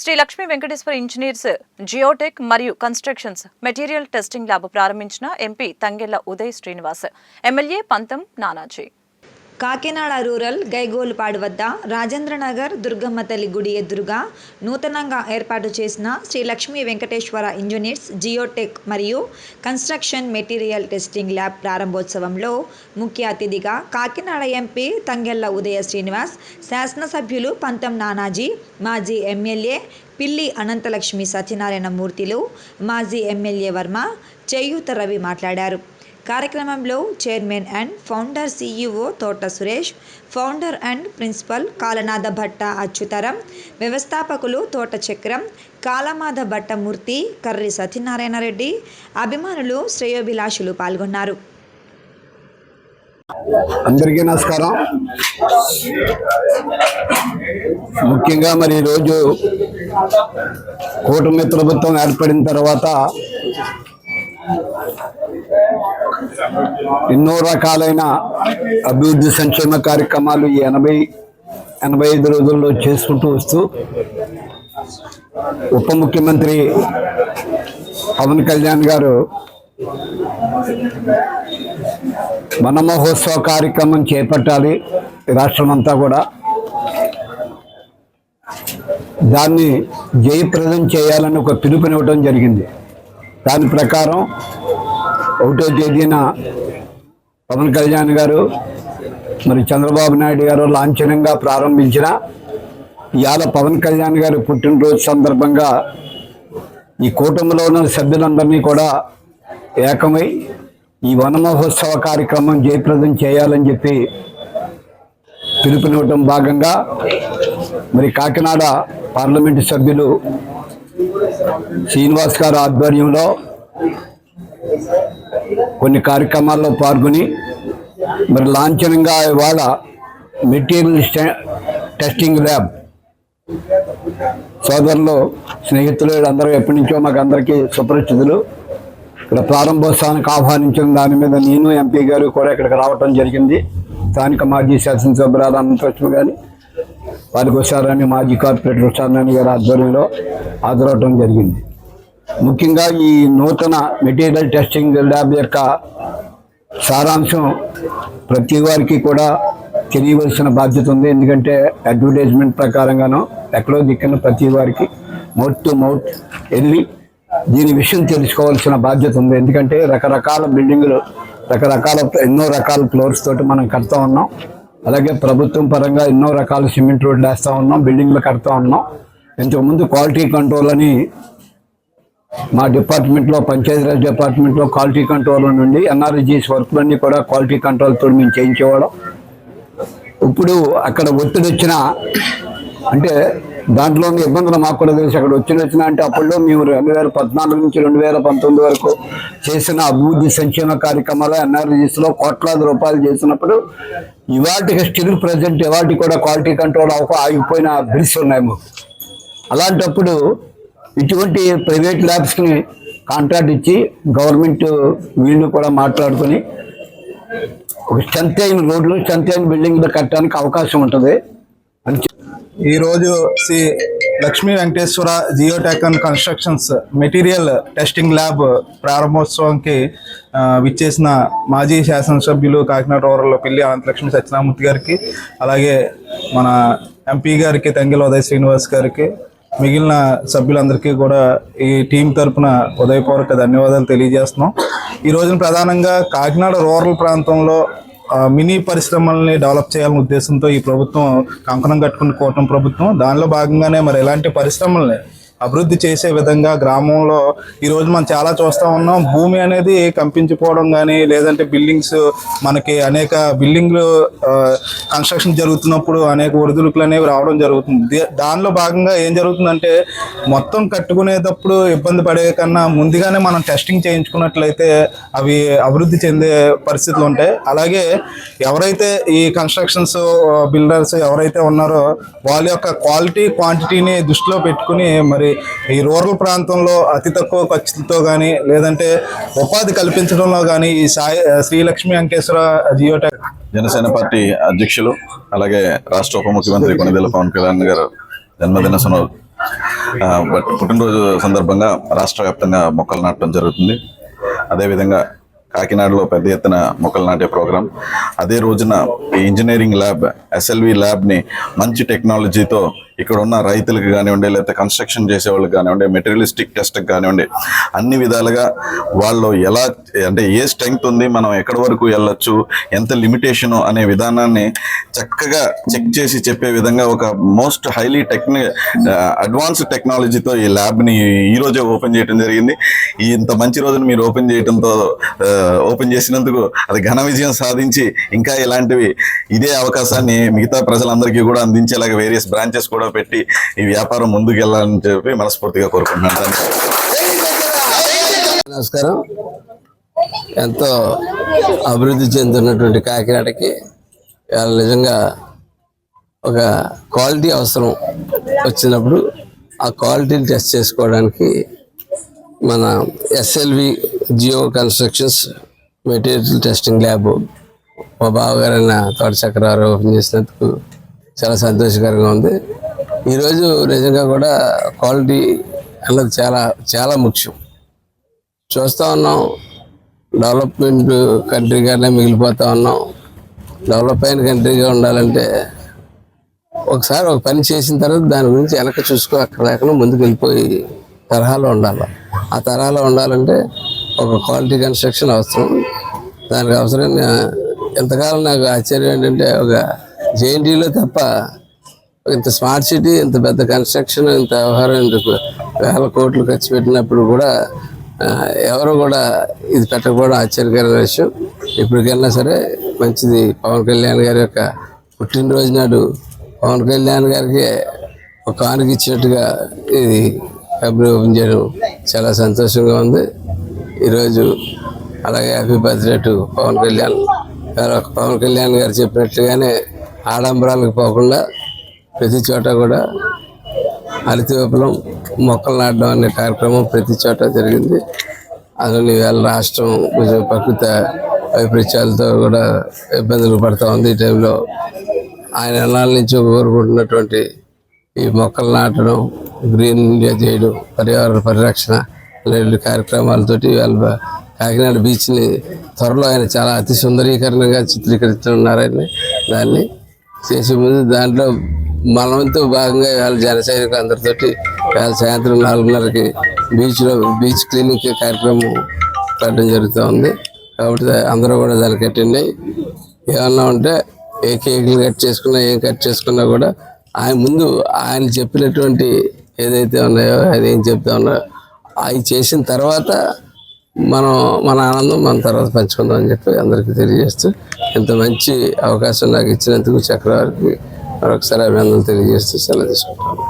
Shri Lakshmi Venkateswara engineers Geotech మరియు constructions material testing lab ప్రారంభించిన MP Tangella Uday Srinivas, MLA పంతం నానాజీ. కాకినాడ రూరల్ గైగోలుపాడు వద్ద రాజేంద్రనగర్ దుర్గమ్మ తల్లి గుడి ఎదురుగా నూతనంగా ఏర్పాటు చేసిన శ్రీ లక్ష్మీ వెంకటేశ్వర ఇంజనీర్స్ జియోటెక్ మరియు కన్స్ట్రక్షన్ మెటీరియల్ టెస్టింగ్ ల్యాబ్ ప్రారంభోత్సవంలో ముఖ్య అతిథిగా కాకినాడ ఎంపీ తంగెళ్ల ఉదయ శ్రీనివాస్, శాసనసభ్యులు పంతం నానాజీ, మాజీ ఎమ్మెల్యే పిల్లి అనంతలక్ష్మి సత్యనారాయణ మూర్తిలు, మాజీ ఎమ్మెల్యే వర్మ, చేయూత రవి మాట్లాడారు. కార్యక్రమంలో chairman and founder CEO Thota Suresh, founder and principal Kalanatha Bhatta Achyutaram, వ్యవస్థాపకులు తోట చక్రం, కాలమాధ భట్టమూర్తి, కర్రి సత్యనారాయణ రెడ్డి, అభిమానులు, శ్రేయోభిలాషులు పాల్గొన్నారు. అందరికీ నమస్కారం. ముఖ్యంగా మరి ఈరోజు కూటమి ప్రభుత్వం ఏర్పడిన తర్వాత ఎన్నో రకాలైన అభివృద్ధి సంక్షేమ కార్యక్రమాలు ఈ 80-85 రోజుల్లో చేసుకుంటూ వస్తూ ఉప ముఖ్యమంత్రి పవన్ కళ్యాణ్ గారు వన మహోత్సవ కార్యక్రమం చేపట్టాలి, రాష్ట్రం అంతా కూడా దాన్ని జయప్రదం చేయాలని ఒక పిలుపునివ్వడం జరిగింది. దాని ప్రకారం 1వ తేదీన పవన్ కళ్యాణ్ గారు మరి చంద్రబాబు నాయుడు గారు లాంఛనంగా ప్రారంభించిన ఇవాళ పవన్ కళ్యాణ్ గారి పుట్టినరోజు సందర్భంగా ఈ కూటమిలో ఉన్న సభ్యులందరినీ కూడా ఏకమై ఈ వన మహోత్సవ కార్యక్రమం జయప్రదం చేయాలని చెప్పి పిలుపునివ్వటం భాగంగా మరి కాకినాడ పార్లమెంటు సభ్యులు శ్రీనివాస్ గారి ఆధ్వర్యంలో కొన్ని కార్యక్రమాల్లో పాల్గొని మరి లాంఛనంగా ఇవాళ మెటీరియల్ టెస్టింగ్ ల్యాబ్ సోదరులు, స్నేహితులు అందరూ ఎప్పటి నుంచో మాకు అందరికీ సుపరిచితులు ఇక్కడ ప్రారంభోత్సవానికి ఆహ్వానించిన దాని మీద నేను ఎంపీ గారు కూడా ఇక్కడికి రావటం జరిగింది. స్థానిక మాజీ శాసనసభ్యురాలు అనంతలక్ష్మి కానీ వారికి వచ్చారని మాజీ కార్పొరేటర్ వచ్చారని గారి ఆధ్వర్యంలో హాజరవటం జరిగింది. ముఖ్యంగా ఈ నూతన మెటీరియల్ టెస్టింగ్ ల్యాబ్ యొక్క సారాంశం ప్రతి వారికి కూడా తెలియవలసిన బాధ్యత ఉంది. ఎందుకంటే అడ్వర్టైజ్మెంట్ ప్రకారంగానో ఎక్కడో దిక్కున ప్రతి వారికి మౌత్ టు మౌత్ వెళ్ళి దీని విషయం తెలుసుకోవాల్సిన బాధ్యత ఉంది. ఎందుకంటే రకరకాల బిల్డింగులు, ఎన్నో రకాల ఫ్లోర్స్ తోటి మనం కడతా ఉన్నాం. అలాగే ప్రభుత్వం పరంగా ఎన్నో రకాల సిమెంట్ రోడ్లు వేస్తూ ఉన్నాం, బిల్డింగ్లు కడతా ఉన్నాం. ఇంతకుముందు క్వాలిటీ కంట్రోల్ అని మా డిపార్ట్మెంట్లో, పంచాయతీరాజ్ డిపార్ట్మెంట్లో క్వాలిటీ కంట్రోల్ నుండి NRGS వర్క్లన్నీ కూడా క్వాలిటీ కంట్రోల్తో మేము చేయించేవాళ్ళం. ఇప్పుడు అక్కడ ఒత్తిడి వచ్చిన అంటే దాంట్లోని ఇబ్బందులు మాకు కూడా తెలిసి అక్కడ వచ్చిన అంటే అప్పట్లో మేము 2014 నుంచి 2019 వరకు చేసిన అభివృద్ధి సంక్షేమ కార్యక్రమాలు NRGSలో కోట్లాది రూపాయలు చేసినప్పుడు ఇవాటికి స్టిల్ ప్రజెంట్ ఇవాటి కూడా క్వాలిటీ కంట్రోల్ ఆగిపోయిన బిల్స్ ఉన్నాయి మాకు. అలాంటప్పుడు ఇటువంటి ప్రైవేట్ ల్యాబ్స్ని కాంట్రాక్ట్ ఇచ్చి గవర్నమెంట్ వీళ్ళు కూడా మాట్లాడుకొని ఒక స్ట్రెంత్ అయిన రోడ్లు, స్ట్రెంత్ అయిన బిల్డింగ్లు కట్టడానికి అవకాశం ఉంటుంది అని ఈరోజు Sri Lakshmi Venkateswara geotech and constructions material testing lab ప్రారంభోత్సవంకి విచ్చేసిన మాజీ శాసనసభ్యులు కాకినాడ రూరల్ పిల్లి అనంతలక్ష్మి సత్యనారాయణ గారికి, అలాగే మన ఎంపీ గారికి తంగెళ్ల ఉదయ్ శ్రీనివాస్ గారికి, మిగిలిన సభ్యులందరికీ కూడా ఈ టీం తరఫున ఉదయపూర్వక ధన్యవాదాలు తెలియజేస్తున్నాం. ఈ రోజున ప్రధానంగా కాకినాడ రూరల్ ప్రాంతంలో మినీ పరిశ్రమల్ని డెవలప్ చేయాలనే ఉద్దేశంతో ఈ ప్రభుత్వం కంకణం కట్టుకున్న కూటమి ప్రభుత్వం. దానిలో భాగంగానే మరి ఎలాంటి పరిశ్రమల్ని అభివృద్ధి చేసే విధంగా గ్రామంలో ఈరోజు మనం చాలా చూస్తూ ఉన్నాం. భూమి అనేది కంపించిపోవడం కానీ, లేదంటే బిల్డింగ్స్ మనకి అనేక బిల్డింగ్లు కన్స్ట్రక్షన్ జరుగుతున్నప్పుడు అనేక ఒడిదుడుకులు అనేవి రావడం జరుగుతుంది. దానిలో భాగంగా ఏం జరుగుతుందంటే మొత్తం కట్టుకునేటప్పుడు ఇబ్బంది పడే కన్నా ముందుగానే మనం టెస్టింగ్ చేయించుకున్నట్లయితే అవి అభివృద్ధి చెందే పరిస్థితులు ఉంటాయి. అలాగే ఎవరైతే ఈ కన్స్ట్రక్షన్స్ బిల్డర్స్ ఎవరైతే ఉన్నారో వాళ్ళ యొక్క క్వాలిటీ క్వాంటిటీని దృష్టిలో పెట్టుకుని మరి ఈ రూరల్ ప్రాంతంలో అతి తక్కువ ఖర్చులతో కానీ, లేదంటే ఉపాధి కల్పించడంలో కానీ ఈ శ్రీ లక్ష్మీ వెంకటేశ్వర జియోటెక్ జనసేన పార్టీ అధ్యక్షులు అలాగే రాష్ట్ర ఉప ముఖ్యమంత్రి కొనిదెల పవన్ కళ్యాణ్ గారు జన్మదిన పుట్టినరోజు సందర్భంగా రాష్ట్ర వ్యాప్తంగా మొక్కలు నాటడం జరుగుతుంది. అదేవిధంగా కాకినాడలో పెద్ద ఎత్తున మొక్కలు నాటే ప్రోగ్రాం. అదే రోజున ఈ ఇంజనీరింగ్ ల్యాబ్ SLV ల్యాబ్ని మంచి టెక్నాలజీతో ఇక్కడ ఉన్న రైతులకు కానివ్వండి, లేకపోతే కన్స్ట్రక్షన్ చేసే వాళ్ళకి కానివ్వండి, మెటీరియలిస్టిక్ టెస్ట్కి కానివ్వండి, అన్ని విధాలుగా వాళ్ళు ఎలా అంటే ఏ స్ట్రెంగ్త్ ఉంది, మనం ఎక్కడి వరకు వెళ్ళొచ్చు, ఎంత లిమిటేషను అనే విధానాన్ని చక్కగా చెక్ చేసి చెప్పే విధంగా ఒక మోస్ట్ హైలీ అడ్వాన్స్డ్ టెక్నాలజీతో ఈ ల్యాబ్ని ఈరోజే ఓపెన్ చేయడం జరిగింది. ఇంత మంచి రోజున మీరు ఓపెన్ చేసినందుకు అది ఘన విజయం సాధించి ఇంకా ఇలాంటివి ఇదే అవకాశాన్ని మిగతా ప్రజలందరికీ కూడా అందించేలాగా వేరియస్ బ్రాంచెస్ కూడా పెట్టి ఈ వ్యాపారం ముందుకు వెళ్ళాలని చెప్పి మనస్ఫూర్తిగా కోరుకుంటున్నాను. నమస్కారం. ఎంతో అభివృద్ధి చెందుతున్నటువంటి కాకినాడకి ఇవాళ నిజంగా ఒక క్వాలిటీ అవసరం వచ్చినప్పుడు ఆ క్వాలిటీని టెస్ట్ చేసుకోవడానికి మన SLV geo constructions material testing lab మా బావగారైన తోట చక్రవారు ఓపెన్ చేసినందుకు చాలా సంతోషకరంగా ఉంది. ఈరోజు నిజంగా కూడా క్వాలిటీ అన్నది చాలా చాలా ముఖ్యం. చూస్తూ ఉన్నాం, డెవలప్మెంట్ కంట్రీగానే మిగిలిపోతూ ఉన్నాం. డెవలప్ అయిన కంట్రీగా ఉండాలంటే ఒకసారి ఒక పని చేసిన తర్వాత దాని గురించి వెనక చూసుకోలేకుండా ముందుకు వెళ్ళిపోయి తరహాలో ఉండాలి. ఆ తరహాలో ఉండాలంటే ఒక క్వాలిటీ కన్స్ట్రక్షన్ అవసరం. దానికి అవసరం ఎంతకాలం నాకు ఆశ్చర్యం ఏంటంటే ఒక JNTలో తప్ప ఇంత స్మార్ట్ సిటీ, ఇంత పెద్ద కన్స్ట్రక్షన్, ఇంత వ్యవహారం, ఇంత వేల కోట్లు ఖర్చు పెట్టినప్పుడు కూడా ఎవరు కూడా ఇది పెట్టకపోవడం ఆశ్చర్యకరమైన విషయం. ఇప్పటికైనా సరే మంచిది. పవన్ కళ్యాణ్ గారి యొక్క పుట్టినరోజు నాడు పవన్ కళ్యాణ్ గారికి ఒక కానుక ఇచ్చినట్టుగా ఇది కంపెనీ ఓపెన్ చేయడం చాలా సంతోషంగా ఉంది ఈరోజు. అలాగే happy birthday to Pawan Kalyan garu. Pawan Kalyan గారు చెప్పినట్లుగానే ఆడంబరాలకు పోకుండా ప్రతి చోట కూడా హరిత విప్లవం, మొక్కలు నాటడం అనే కార్యక్రమం ప్రతి చోట జరిగింది. అందులో ఇవాళ రాష్ట్రం కొంచెం ప్రకృతి వైపరీత్యాలతో కూడా ఇబ్బందులు పడుతూ ఉంది. ఈ టైంలో ఆయన ఎన్నాళ్ళ నుంచి కోరుకుంటున్నటువంటి ఈ మొక్కలు నాటడం, గ్రీన్ ఇండియా చేయడం, పర్యావరణ పరిరక్షణ అనేటువంటి కార్యక్రమాలతోటి ఇవాళ కాకినాడ బీచ్ని త్వరలో ఆయన చాలా అతి సుందరీకరణగా చిత్రీకరిస్తున్నారని దాన్ని చేసే ముందు దాంట్లో మనవంతో భాగంగా ఇవాళ జన సైనికులు అందరితోటి ఇవాళ సాయంత్రం 4:30కి బీచ్ క్లీనింగ్ కార్యక్రమం పెట్టడం జరుగుతూ ఉంది. కాబట్టి అందరూ కూడా దానికి అటెండ్ అయ్యి ఏమన్నా ఉంటే ఏ కేకులు కట్ చేసుకున్నా, ఏం కట్ చేసుకున్నా కూడా ఆయన ముందు ఆయన చెప్పినటువంటి ఏదైతే ఉన్నాయో, ఆయన ఏం చెప్తా ఉన్నాయో అవి చేసిన తర్వాత మన ఆనందం మన తర్వాత పంచుకుందాం అని చెప్పి అందరికీ తెలియజేస్తూ ఇంత మంచి అవకాశం నాకు ఇచ్చినందుకు చక్రవారికి మరొకసారి అభినందనలు తెలియజేస్తూ సెలవు తీసుకుంటాను.